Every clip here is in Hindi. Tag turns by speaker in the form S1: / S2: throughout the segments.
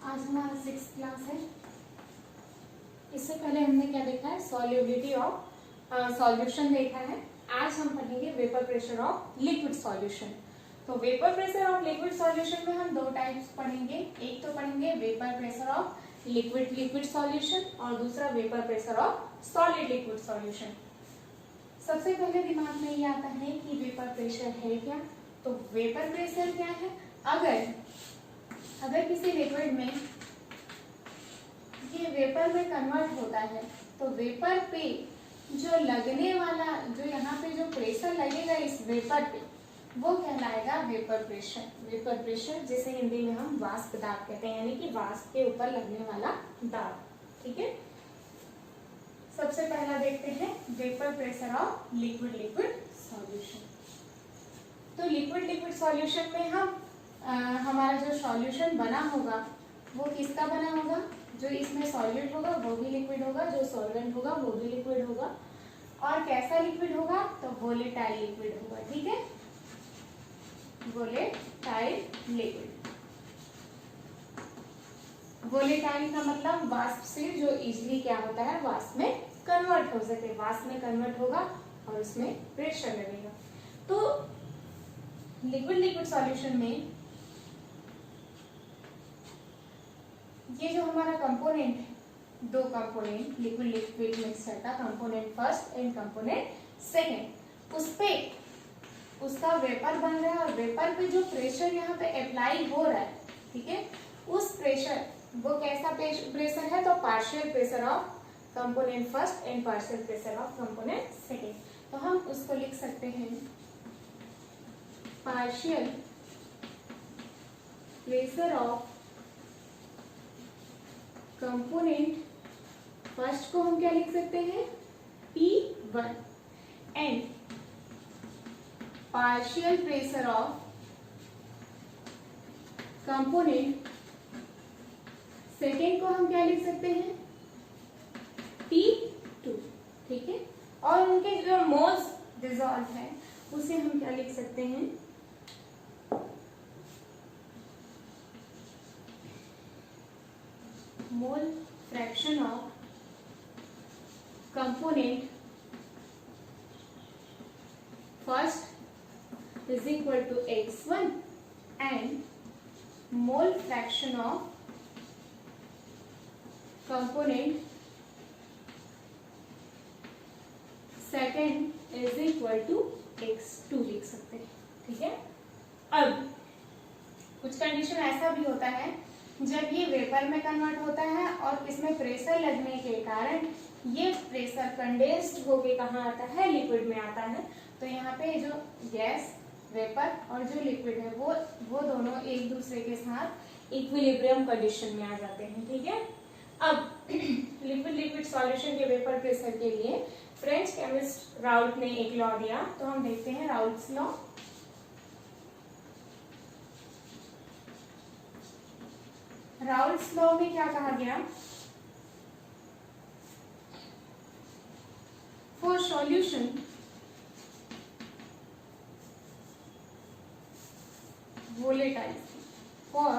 S1: आज हमारा 6th क्लास है। इससे पहले हमने क्या देखा है, सॉल्युबिलिटी ऑफ सॉल्यूशन देखा है। आज हम पढ़ेंगे vapour pressure of liquid solution. तो vapour pressure of liquid solution में हम दो टाइप्स पढ़ेंगे। एक तो पढ़ेंगे vapour pressure of liquid solution और दूसरा vapour pressure of solid liquid solution. सबसे पहले दिमाग में ये आता है कि वेपर प्रेशर है क्या। तो वेपर प्रेशर क्या है, अगर किसी लिक्विड में ये वेपर में कन्वर्ट होता है तो वेपर पे जो लगने वाला, जो यहाँ पे जो प्रेशर लगेगा इस वेपर पे, वो कहलाएगा वेपर प्रेशर। वेपर प्रेशर जिसे हिंदी में हम वाष्प दाब कहते हैं, यानी कि वाष्प के ऊपर लगने वाला दाब। ठीक है, सबसे पहला देखते हैं vapour pressure of liquid solution. तो लिक्विड सॉल्यूशन में हम हमारा जो सॉल्यूशन बना होगा वो किसका बना होगा, जो इसमें सॉल्यूट होगा वो भी लिक्विड होगा, जो सॉल्वेंट होगा वो भी लिक्विड होगा। और कैसा लिक्विड होगा, तो वोलेटाइल लिक्विड होगा। ठीक है, वोलेटाइल लिक्विड। वोलेटाइल का मतलब वाष्प से जो इजीली क्या होता है, वाष्प में कन्वर्ट हो सके, वाष्प में कन्वर्ट होगा और उसमें प्रेशर लगेगा। तो लिक्विड सॉल्यूशन में ये जो हमारा कंपोनेंट है, दो कंपोनेंट लिक्विड मिक्सचर का, component first and component second, उस पे उसका वेपर बन रहा है और वेपर पे जो प्रेशर यहाँ पे अप्लाई हो रहा है, ठीक है, उस प्रेशर, वो कैसा प्रेशर है, तो partial pressure of component first and partial pressure of component second. तो हम उसको लिख सकते हैं partial pressure of component first को हम क्या लिख सकते हैं, P1 and partial pressure of component second को हम क्या लिख सकते हैं, P2। ठीक है, और उनके जो मोल्स डिसॉल्व है उसे हम क्या लिख सकते हैं, mole fraction of component first is equal to x1 and mole fraction of component second is equal to x2 लिख सकते हैं। ठीक है, अब कुछ कंडीशन ऐसा भी होता है जब ये वेपर में कन्वर्ट होता है और इसमें प्रेशर लगने के कारण ये प्रेशर कंडेंस्ड होके कहाँ आता है, लिक्विड में आता है। तो यहाँ पे जो गैस, वेपर और जो लिक्विड है वो दोनों एक दूसरे के साथ इक्विलिब्रियम कंडीशन में आ जाते हैं। ठीक है, अब लिक्विड सॉल्यूशन के वेपर प्रेशर के लिए फ्रेंच केमिस्ट राउल्ट ने एक लॉ दिया, तो हम देखते हैं राउल्ट्स लॉ। राउल्ट्स लॉ में क्या कहा गया, for solution volatile, for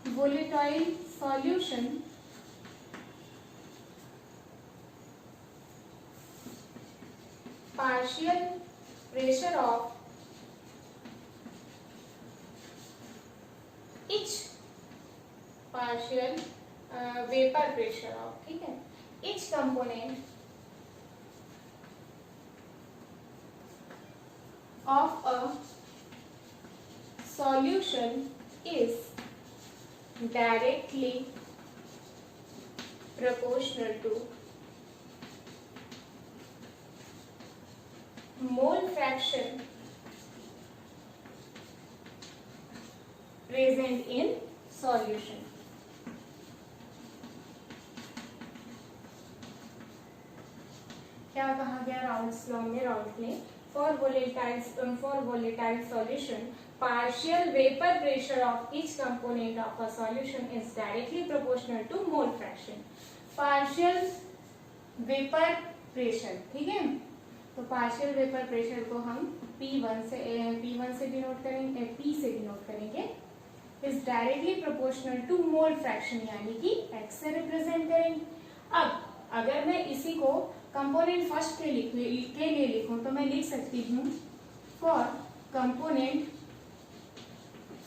S1: volatile solution partial pressure of each partial vapor pressure of, ठीक है, each component of a solution is directly proportional to mole fraction present in solution। क्या कहा गया राउल्ट्स लॉ में, राउल्ट ने for volatile solution partial vapor pressure of each component of a solution is directly proportional to mole fraction। partial vapor pressure, ठीक है, तो partial vapor pressure को हम P1 से डिनोट करेंगे, P से डिनोट करेंगे। Is directly proportional to mole fraction, यानी कि x से रिप्रेजेंट करेंगे। अब अगर मैं इसी को कंपोनेंट फर्स्ट के लिए लिखूं तो मैं लिख सकती हूँ फॉर कंपोनेंट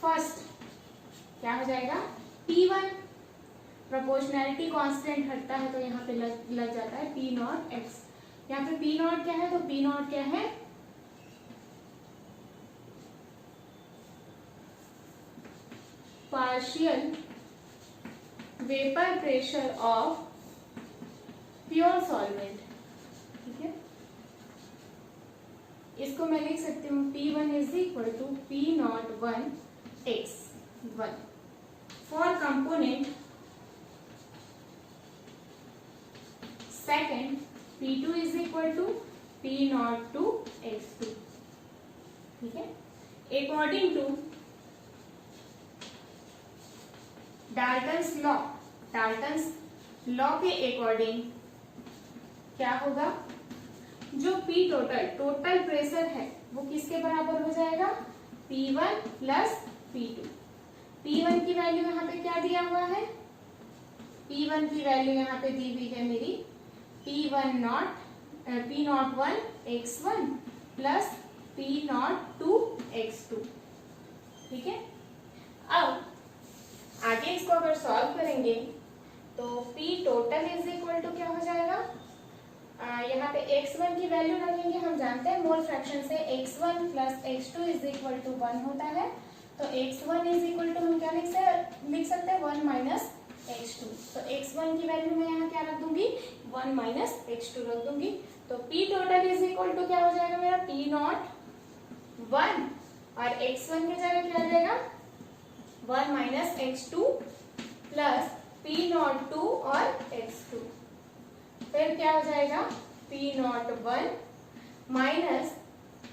S1: फर्स्ट क्या हो जाएगा P1, प्रोपोर्शनैलिटी कांस्टेंट हटता है तो यहाँ पे लग जाता है P नॉट एक्स। यहाँ पे P नॉट क्या है, तो P नॉट क्या है, partial vapour pressure of pure solvent. ठीक है, इसको मैं लिख सकती हूँ P1 is equal to P nought 1 x 1 for component second P2 is equal to P nought 2 x2। ठीक है, अकॉर्डिंग टू डाल्टन्स लॉ के अकॉर्डिंग क्या होगा, जो P टोटल प्रेशर है वो किसके बराबर हो जाएगा, P1 प्लस P2। P1 की वैल्यू यहाँ पे क्या दिया हुआ है, P1 की वैल्यू यहाँ पे दी हुई है मेरी P nought 1 x1 plus P nought 2 x2। ठीक है, अब आगे इसको अगर सॉल्व करेंगे तो P total is equal to क्या हो जाएगा, यहाँ पे x1 की वैल्यू रखेंगे, हम जानते हैं मोल फ्रैक्शन से x1 plus x2 is equal to 1 होता है, तो x1 इज इक्वल टू हम क्या लिख सकते हैं 1 माइनस x2। तो x1 की वैल्यू मैं यहाँ क्या रख दूंगी 1 माइनस x2 रख दूंगी, तो P total is equal to क्या हो जाएगा मेरा P नॉट 1 और x1 की जगह क्या आ जाएगा 1 minus x2 plus P nought 2 और x2, फिर क्या हो जाएगा P nought 1 minus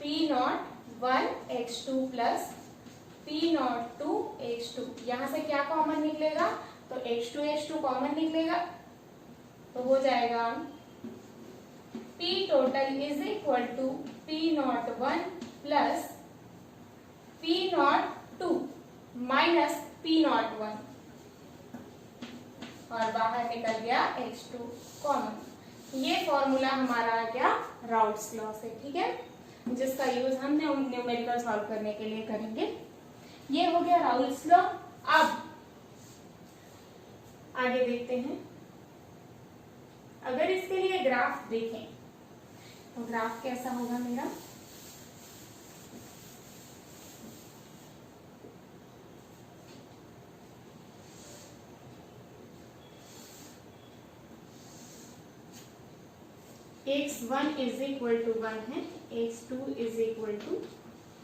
S1: P nought 1 x2 plus P nought 2 x2। यहाँ से क्या कॉमन निकलेगा, तो x2 कॉमन निकलेगा, तो हो जाएगा P total is equal to P nought 1 plus P nought 2 minus P nought 1 और बाहर निकल गया x2 कॉमन। ये फॉर्मूला हमारा आ गया राउट्स लॉ से। ठीक है, जिसका यूज हम न्यूमेरिकल सॉल्व करने के लिए करेंगे। ये हो गया राउट्स लॉ। अब आगे देखते हैं, अगर इसके लिए ग्राफ देखें तो ग्राफ कैसा होगा मेरा, x1 इज इक्वल टू 1 है, x2 इज इक्वल टू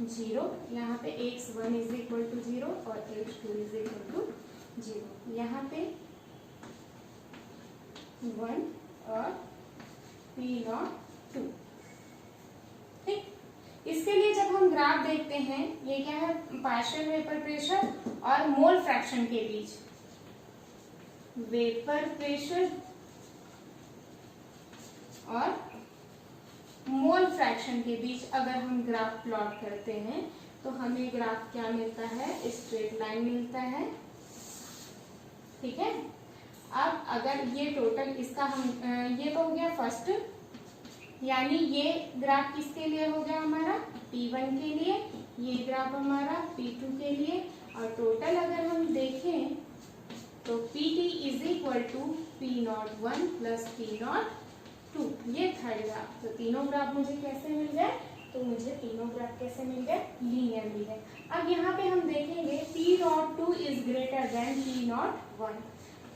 S1: 0, यहाँ पे x1 इज इक्वल टू 0 और x2 इज इक्वल टू 0, यहाँ पे 1 और P नॉट 2। ठीक, इसके लिए जब हम ग्राफ देखते हैं, ये क्या है पार्शियल वेपर प्रेशर और मोल फ्रैक्शन के बीच, वेपर प्रेशर और मोल फ्रैक्शन के बीच अगर हम ग्राफ प्लॉट करते हैं तो हमें ग्राफ क्या मिलता है, स्ट्रेट लाइन मिलता है। ठीक है, अब अगर ये टोटल इसका हम ये तो हो गया फर्स्ट, यानी ये ग्राफ किसके लिए हो गया हमारा P1 के लिए, ये ग्राफ हमारा P2 के लिए, और टोटल अगर हम देखें तो PT is equal to P nought 1 plus P nought 2, ये थर्ड ग्राफ। तो तीनों ग्राफ मुझे कैसे मिल गए, तो मुझे तीनों ग्राफ कैसे मिल गए, लीनियर मिल गए। अब यहाँ पे हम देखेंगे P nought 2 is greater than P nought 1,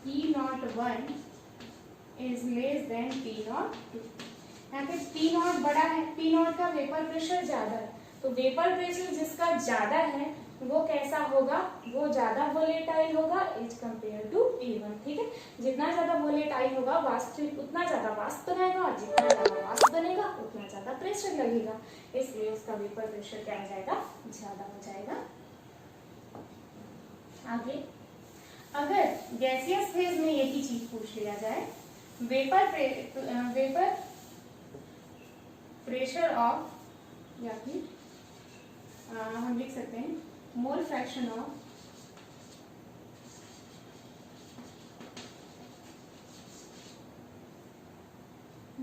S1: P nought 1 is less than P nought 2। यहाँ पे P नॉट बड़ा है, P नॉट का वेपर प्रेशर ज्यादा है, तो वेपर प्रेशर जिसका ज्यादा है वो कैसा होगा, वो ज्यादा वोलेटाइल होगा एज कम्पेयर टू P1। ठीक है, जितना ज्यादा वोलेटाइल होगा वाष्प उतना ज्यादा वाष्प बनेगा, और जितना ज्यादा वाष्प बनेगा उतना ज्यादा प्रेशर लगेगा, इसलिए उसका वेपर प्रेशर क्या हो जाएगा, ज्यादा हो जाएगा। आगे अगर गैसियस फेज में यही चीज पूछ लिया जाए, वेपर प्रेशर ऑफ, या फिर हम लिख सकते हैं mole fraction of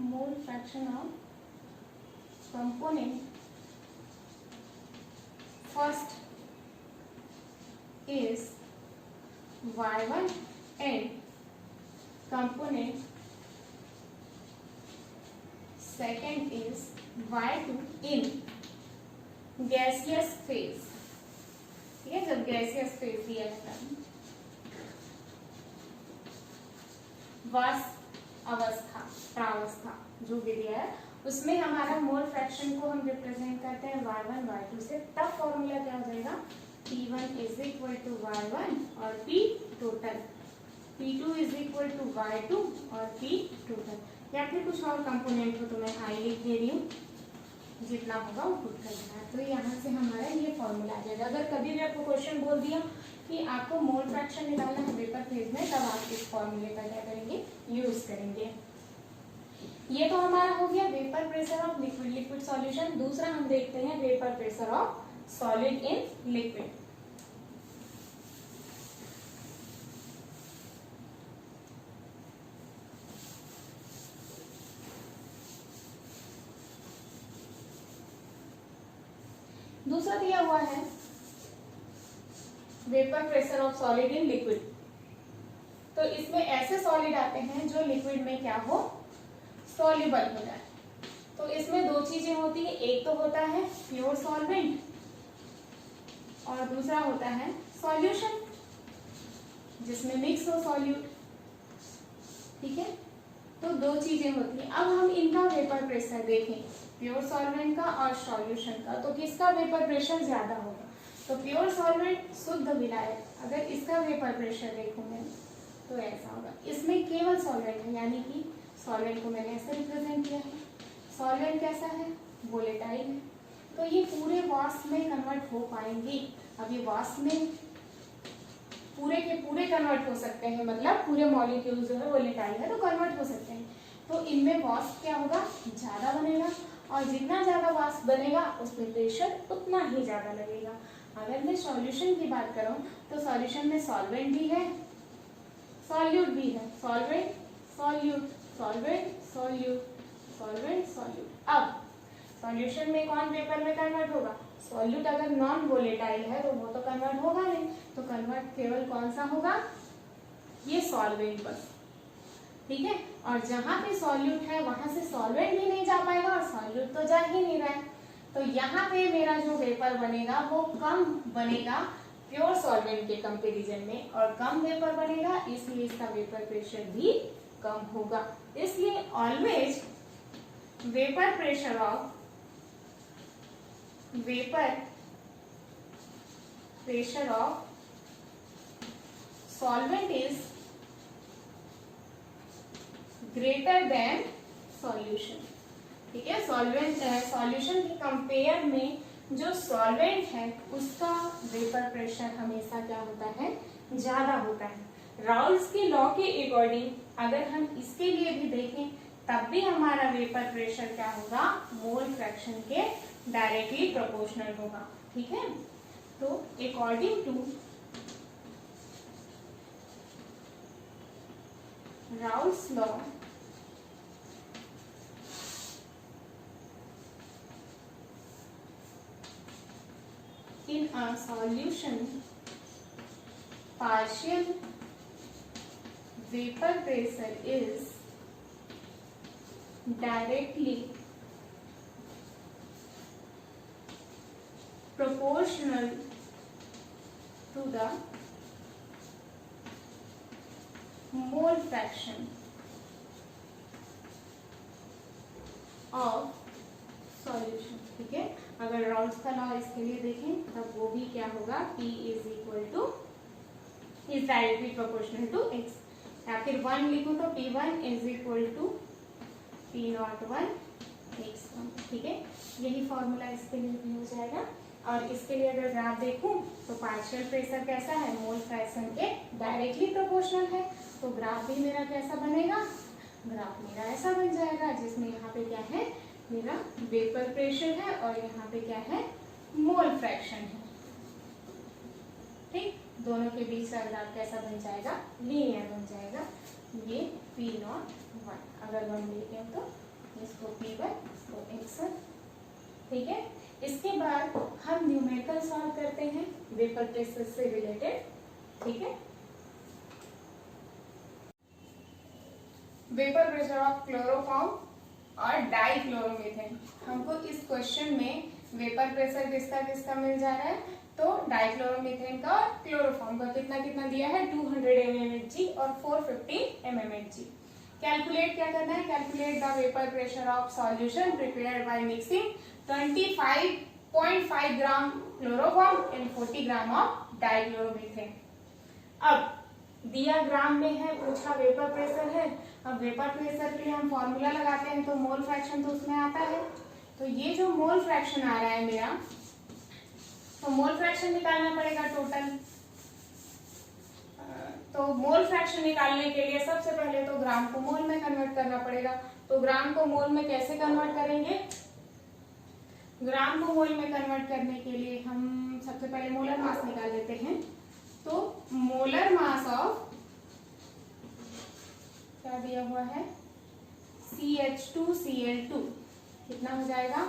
S1: mole fraction of component first is y1 and component second is y2 in gaseous phase। ठीक है, जब gaseous phase दिया जाता है, वाष्प अवस्था, प्रावस्था जो भी दिया है उसमें हमारा मोल फ्रैक्शन को हम रिप्रेजेंट करते हैं y1 y2 से। तब फॉर्मूला क्या हो जाएगा, P1 is equal to y1 और P total, P2 is equal to y2 और P टोटल। या फिर कुछ और कंपोनेंट हो तो मैं आई लिख दे रही हूँ, जितना होगा वो पुट करना है। तो यहाँ से हमारा ये फॉर्मूला आ जाएगा। अगर कभी भी आपको क्वेश्चन बोल दिया कि आपको मोल फ्रैक्शन निकालना है वेपर फेज में, तब आप इस फॉर्मूले का क्या करेंगे, यूज करेंगे। ये तो हमारा हो गया vapour pressure of liquid, liquid solution. दूसरा हम देखते हैं vapour pressure of solid in liquid. दूसरा दिया हुआ है vapour pressure of solid in liquid. तो इसमें ऐसे सॉलिड आते हैं जो लिक्विड में क्या हो, सॉल्युबल हो जाए। तो इसमें दो चीजें होती है, एक तो होता है प्योर सॉल्वेंट और दूसरा होता है सॉल्यूशन जिसमें मिक्स हो सॉल्यूट। ठीक है, तो दो चीजें होती हैं। अब हम इनका वेपर प्रेशर देखें, प्योर सॉल्वेंट का और सॉल्यूशन का, तो किसका वेपर प्रेशर ज्यादा होगा। तो प्योर सॉल्वेंट शुद्ध विलायक, अगर इसका वेपर प्रेशर देखूंगे तो ऐसा होगा। इसमें केवल सॉल्वेंट है, यानी कि सॉल्वेंट को मैंने ऐसे रिप्रेजेंट किया है। सॉल्वेंट कैसा है, वोलेटाइल है, तो ये पूरे वाष्प में कन्वर्ट हो पाएंगी। अब ये वाष्प में पूरे के पूरे कन्वर्ट हो सकते हैं, मतलब पूरे मॉलिक्यूल जो है वोलेटाइल है तो कन्वर्ट हो सकते हैं। तो इनमें वाष्प क्या होगा, ज्यादा बनेगा, और जितना ज्यादा वाष्प बनेगा उसमें प्रेशर उतना ही ज्यादा लगेगा। अगर मैं सॉल्यूशन की बात करूं तो सॉल्यूशन में सॉल्वेंट भी है, सॉल्यूट भी है, solvent solute, solvent solute, solvent solute. अब सॉल्यूशन में कौन वेपर में कन्वर्ट होगा, सॉल्यूट। अगर नॉन वोलेटाइल है तो वो तो कन्वर्ट होगा नहीं, तो कन्वर्ट केवल कौन सा होगा, ये सॉल्वेंट बस। ठीक है, और जहां पे सॉल्यूट है वहां से सॉल्वेंट भी नहीं जा पाएगा और सॉल्यूट तो जा ही नहीं रहा है। तो यहाँ पे मेरा जो वेपर बनेगा वो कम बनेगा प्योर सॉल्वेंट के कंपैरिजन में, और कम वेपर बनेगा इसलिए इसका वेपर प्रेशर भी कम होगा। इसलिए always vapour pressure of solvent is greater than solution. ठीक है, सॉल्यूशन के कंपेयर में जो सॉल्वेंट है उसका वेपर प्रेशर हमेशा क्या होता है, ज्यादा होता है। राउल्स के लॉ के अकॉर्डिंग अगर हम इसके लिए भी देखें तब भी हमारा वेपर प्रेशर क्या होगा, मोल फ्रैक्शन के डायरेक्टली प्रोपोर्शनल होगा। ठीक है, तो according to Raoult's law in a solution partial vapor pressure is directly proportional to the mole fraction of solution। ठीक है, अगर राउल्स का लॉ इसके लिए देखें तब वो भी क्या होगा, P is equal to is directly proportional to x, या फिर 1 लिखूं तो P1 is equal to P01 x1। ठीक है, यही फॉर्मूला इसके लिए भी हो जाएगा। और इसके लिए अगर ग्राफ देखूं तो पार्शियल प्रेशर कैसा है, मोल फ्रैक्शन के डायरेक्टली प्रोपोर्शनल है, तो ग्राफ भी मेरा कैसा बनेगा, ग्राफ मेरा ऐसा बन जाएगा जिसमें यहाँ पे क्या है, मेरा वेपर प्रेशर है और यहाँ पे क्या है, मोल फ्रैक्शन है। ठीक, दोनों के बीच का ग्राफ कैसा बन जाएगा, लीनियर बन जाएगा। ये P01, अगर 1 लेते हैं तो इसको P1, इसको X1। ठीक है, इसके बाद हम न्यूमेरिकल सॉल्व करते हैं वेपर प्रेशर से रिलेटेड। ठीक है, वेपर प्रेशर ऑफ क्लोरोफॉर्म और डाइक्लोरोमीथेन। हमको इस क्वेश्चन में वेपर प्रेशर किसका किसका मिल जा रहा है, तो डाइक्लोरोमीथेन का और क्लोरोफॉर्म का कितना कितना दिया है, 200 mmHg और 450 mmHg। कैलकुलेट क्या करना है, calculate the vapour pressure of solution prepared by mixing 25.5 gram chloroform and 40 gram of dichloromethane. अब दिया ग्राम में है, पूछा वेपर प्रेशर है। अब वेपर प्रेशर के लिए हम फॉर्मूला लगाते हैं तो मोल फ्रैक्शन तो उसमें आता है। तो ये जो मोल फ्रैक्शन आ रहा है मेरा, तो मोल फ्रैक्शन निकालना पड़ेगा टोटल। तो मोल फ्रैक्शन निकालने के लिए सबसे पहले तो ग्राम को मोल में कन्वर्ट करना पड़ेगा। तो ग्राम को मोल में कैसे कन्वर्ट करेंगे, ग्राम को मोल में कन्वर्ट करने के लिए हम सबसे पहले मोलर मास निकाल लेते हैं। तो मोलर मास ऑफ क्या दिया हुआ है, CH2Cl2 कितना हो जाएगा,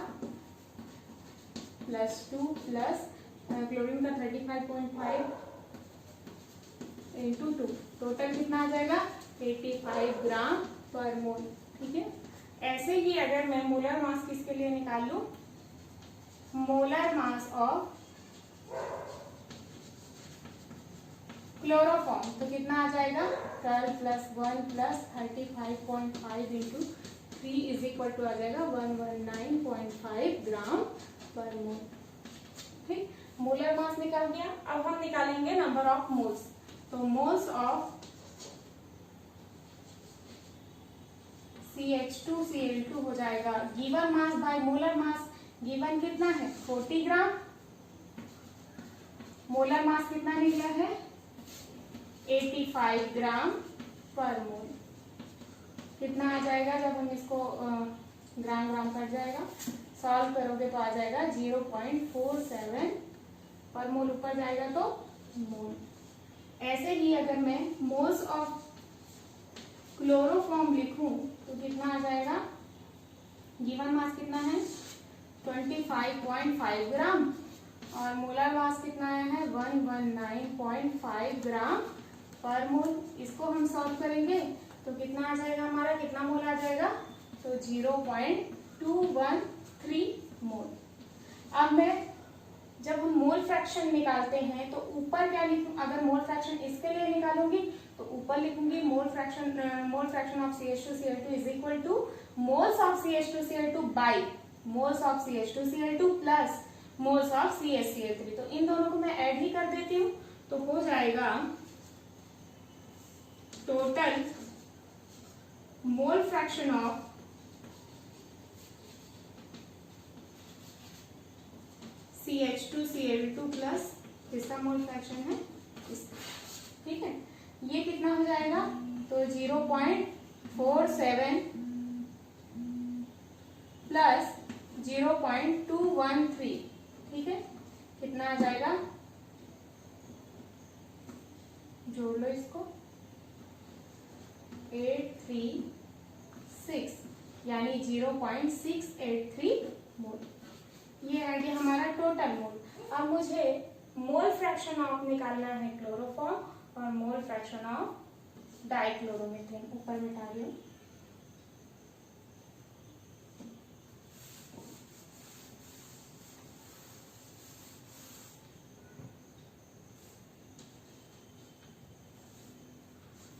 S1: +2 प्लस क्लोरीन का 35.5 × 2, टोटल कितना आ जाएगा 85 ग्राम पर मोल। ठीक है, ऐसे ही अगर मैं मोलर मास किसके लिए निकाल लूं, मोलर मास ऑफ क्लोरोफॉर्म, तो कितना आ जाएगा 12 + 1 + 35.5 × 3 = आ जाएगा 119.5 ग्राम पर मोल। ठीक, मोलर मास निकाल दिया। अब हम निकालेंगे नंबर ऑफ मोल्स। तो मोल्स ऑफ CH2Cl2 हो जाएगा given mass by molar mass. Given कितना है 40 ग्राम, मोलर मास कितना निकला है 85 ग्राम पर मोल। कितना आ जाएगा जब हम इसको ग्राम ग्राम कट जाएगा, सॉल्व करोगे तो आ जाएगा 0.47 पर मोल, ऊपर जाएगा तो मोल। ऐसे ही अगर मैं मोल्स ऑफ क्लोरोफॉर्म लिखूं तो कितना आ जाएगा, गिवन मास कितना है 25.5 ग्राम और मोलर मास कितना आया है 119.5 ग्राम पर मोल। इसको हम सॉल्व करेंगे तो कितना आ जाएगा हमारा, कितना मोल आ जाएगा, तो 0.213 मोल। अब मैं जब हम मोल फ्रैक्शन निकालते हैं तो ऊपर क्या लिखूं, अगर मोल फ्रैक्शन इसके लिए निकालूंगी तो ऊपर लिखूंगी मोल fraction of CH2Cl2 is equal two moles of CH2Cl2 by moles of CH2Cl2 plus moles of CH3। तो इन दोनों को मैं ऐड ही कर देती हूँ, तो हो जाएगा total mole fraction of CH2Cl2 plus किसका मोल फ्रैक्शन है इसका। ठीक है, ये कितना हो जाएगा, तो 0.47 प्लस 0.213। ठीक है, कितना आ जाएगा, जोड़ लो इसको 836 यानी 0.683 मोल। ये आ गया हमारा टोटल मोल। अब मुझे मोल फ्रैक्शन ऑफ निकालना है क्लोरोफॉर्म और मोल फ्रैक्शन ऑफ डाइक्लोरोमीथेन। ऊपर मिटा लो।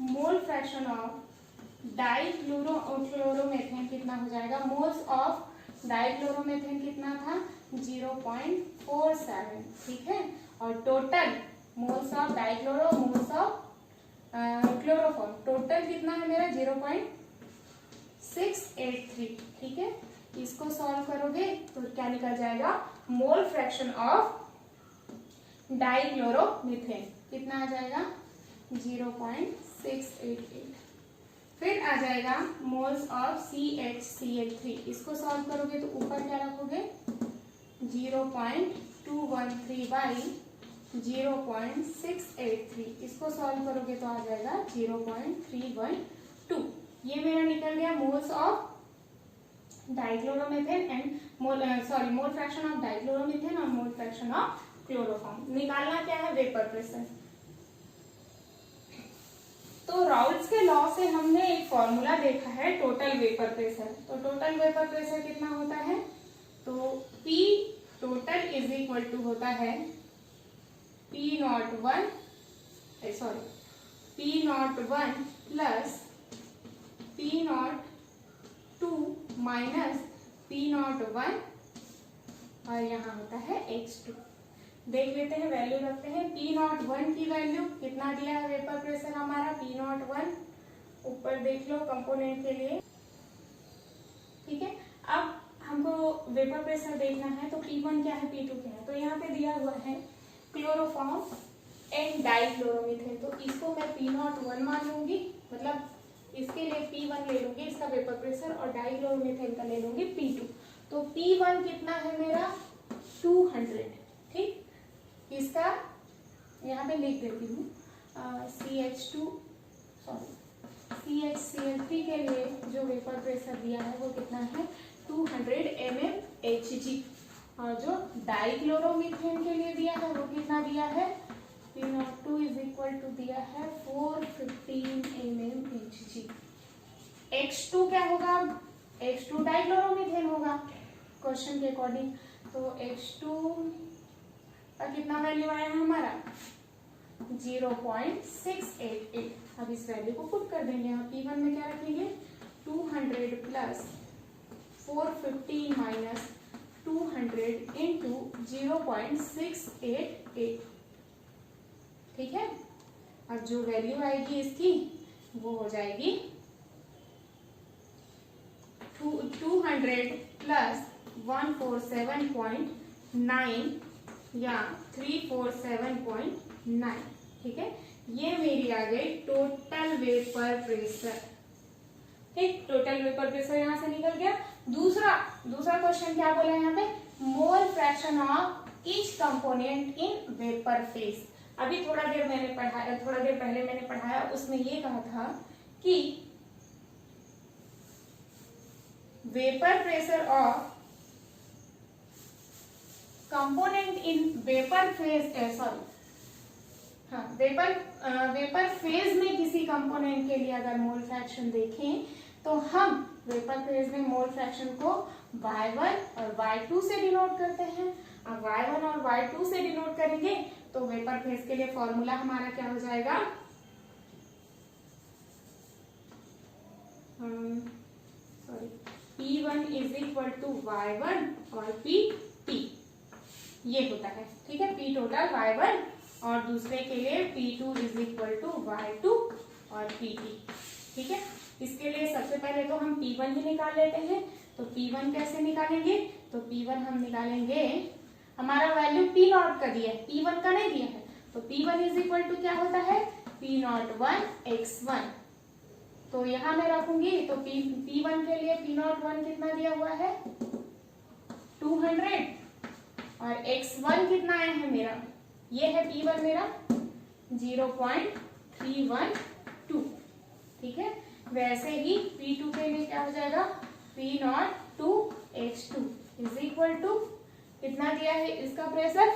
S1: मोल फ्रैक्शन ऑफ डाइक्लोरोमेथेन कितना हो जाएगा, मोल्स ऑफ डाइक्लोरोमेथेन कितना था 0.47। ठीक है, और total moles of dichloro moles of chloroform total कितना है मेरा 0.683। ठीक है, इसको सॉल्व करोगे तो क्या निकल जाएगा, मोल फ्रैक्शन ऑफ डाइक्लोरोमीथेन कितना आ जाएगा 0.688। फिर आ जाएगा मोल्स ऑफ CHCl3। इसको सॉल्व करोगे तो ऊपर क्या रखोगे 0.213 बाई 0.683। इसको सॉल्व करोगे तो आ जाएगा 0.312। ये मेरा निकल गया moles of dichloromethane and mole fraction of dichloromethane और मोल फ्रैक्शन ऑफ क्लोरोफॉर्म। निकालना क्या है? Vapour pressure. तो राउल्ट्स के लॉ से हमने एक फॉर्मूला देखा है टोटल वेपर प्रेशर। तो टोटल वेपर प्रेशर कितना होता है? तो P total is equal to होता है P01 plus P02 minus P01 और यहाँ होता है H2। देख लेते हैं, वैल्यू रखते हैं। P01 की वैल्यू कितना दिया है वेपर प्रेशर हमारा? P01 ऊपर देख लो कंपोनेंट के लिए, ठीक है। अब हमको वेपर प्रेशर देखना है, तो P1 क्या है, P2 क्या है? तो यहाँ पे दिया हुआ है क्लोरोफॉर्म एंड डाइक्लोरोमीथेन, तो इसको मैं P01 मान लूंगी, मतलब इसके लिए P1 ले लूंगी इसका वेपर प्रेशर, और डाइक्लोरोमीथेन का ले लूंगी P2। तो P1 कितना है मेरा? 200, ठीक। इसका यहाँ पे लिख देती हूँ, CH3 के लिए जो वेपर प्रेशर दिया है वो कितना है? 200 mmHg। और जो डाइक्लोरोमीथेन के लिए दिया है वो कितना दिया है? P02 इज इक्वल टू दिया है 415 mmHg। X2 क्या होगा? X2 डाइक्लोरोमीथेन होगा क्वेश्चन के अकॉर्डिंग। तो X2 का कितना वैल्यू आया है हमारा? 0.688। अब इस वैल्यू को पुट कर देंगे। यहाँ P1 में क्या रखेंगे? 200 प्लस 415 माइनस 200 इंटू 0.688, ठीक है। अब जो वैल्यू आएगी इसकी वो हो जाएगी 200 प्लस 147.9 या 347.9, ठीक है। ये मेरी आ गई टोटल वेपर प्रेशर, ठीक। टोटल वेपर प्रेशर यहाँ से निकल गया। दूसरा क्वेश्चन क्या बोला है यहाँ पे? मोल fraction of each component in vapour phase. अभी थोड़ा देर पहले मैंने पढ़ाया, उसमें ये कहा था कि vapour pressure of component in vapour phase, vapour phase में किसी कंपोनेंट के लिए अगर मोल फ्रैक्शन देखें तो हम वेपर फेज में मोल फ्रैक्शन को Y1 और Y2 से डिनोट करते हैं। अब Y1 और Y2 से डिनोट करेंगे तो वेपर फेज के लिए फॉर्मूला हमारा क्या हो जाएगा? P1 is equal to Y1 और P ये होता है, ठीक है। P टोटल Y1 और दूसरे के लिए P2 is equal to Y2 और PT, ठीक है। इसके लिए सबसे पहले तो हम P1 ही निकाल लेते हैं। तो P1 कैसे निकालेंगे? तो P1 हम निकालेंगे, हमारा वैल्यू P0 का दिया है, P1 का नहीं दिया है। तो P1 इज इक्वल टू क्या होता है? P01 x1। तो यहाँ मैं रखूंगी, तो P1 के लिए P01 कितना दिया हुआ है? 200 और x1 कितना आया है मेरा? ये है P1 मेरा 0.312, ठीक है। वैसे ही P2 के लिए क्या हो जाएगा? P02 x2 is equal to कितना दिया है इसका प्रेशर?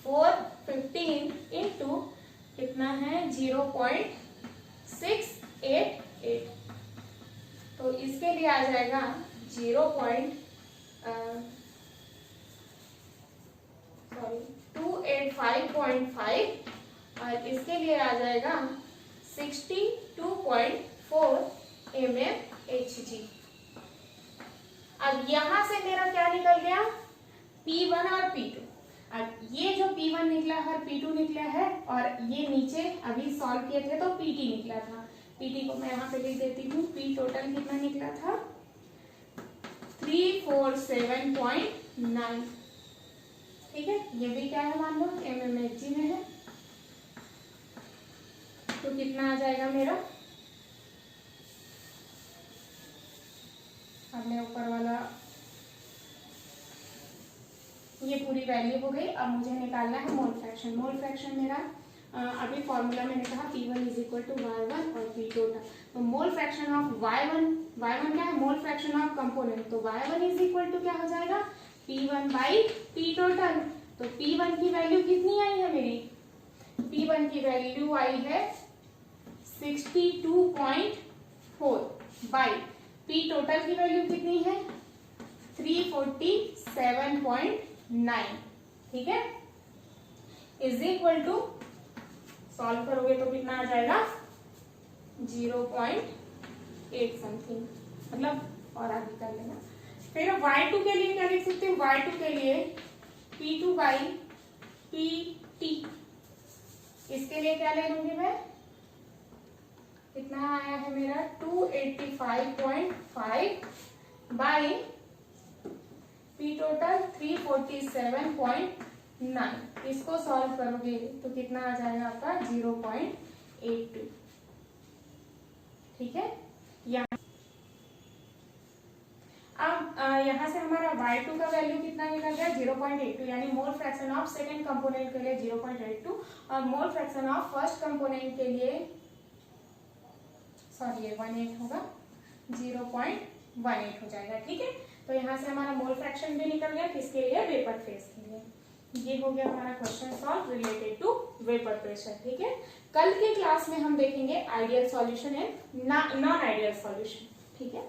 S1: 415 इंटू कितना है? 0.688। तो इसके लिए आ जाएगा 285.5 और इसके लिए आ जाएगा 62.4 mmHg। अब यहां से मेरा क्या निकल गया? P1 और P2। अब ये जो P1 निकला है, P2 निकला है, और ये नीचे अभी सॉल्व किए थे तो PT निकला था। PT को मैं यहाँ पे लिख देती हूँ। P टोटल कितना निकला था? 347.9, ठीक है। ये भी क्या है मान लो mmHg में है। तो कितना आ जाएगा मेरा? अब मैं ऊपर वाला ये पूरी वैल्यू हो गई। अब मुझे निकालना है मोल फ्रैक्शन। मोल फ्रैक्शन मेरा अभी फॉर्मूला मैंने कहा P1 is equal to Y1 और P टोटल, तो मोल फ्रैक्शन ऑफ Y1 क्या है, मोल फ्रैक्शन ऑफ कंपोनेंट, तो Y1 इज इक्वल टू क्या हो जाएगा, P1 बाई P टोटल। तो P1 की वैल्यू कितनी आई है मेरी, P1 की वैल्यू आई है 62.4 बाई P टोटल की वैल्यू कितनी है 347.9, ठीक है, इज इक्वल टू, सॉल्व करोगे तो कितना आ जाएगा 0.8 समथिंग, मतलब और आगे कर लेना। फिर y2 के लिए क्या लिख सकते हैं, y2 के लिए P2 बाई PT, इसके लिए क्या ले लूंगी मैं, कितना आया है मेरा 285.5 बाई P टोटल 347.9, इसको सॉल्व करोगे तो कितना आ जाएगा आपका 0.82, ठीक है। अब यहाँ से हमारा y2 का वैल्यू कितना निकल गया 0.82, यानी मोल फ्रैक्शन ऑफ सेकेंड कंपोनेंट के लिए 0.82 और mole fraction of first component के लिए, सॉरी ये 18 होगा, 0.18 हो जाएगा, ठीक है। तो यहाँ से हमारा मोल फ्रैक्शन भी निकल गया, किसके लिए, वेपर फेज के लिए। ये हो गया हमारा question solve related to vapour pressure, ठीक है। कल के क्लास में हम देखेंगे ideal solution and non ideal solution, ठीक है।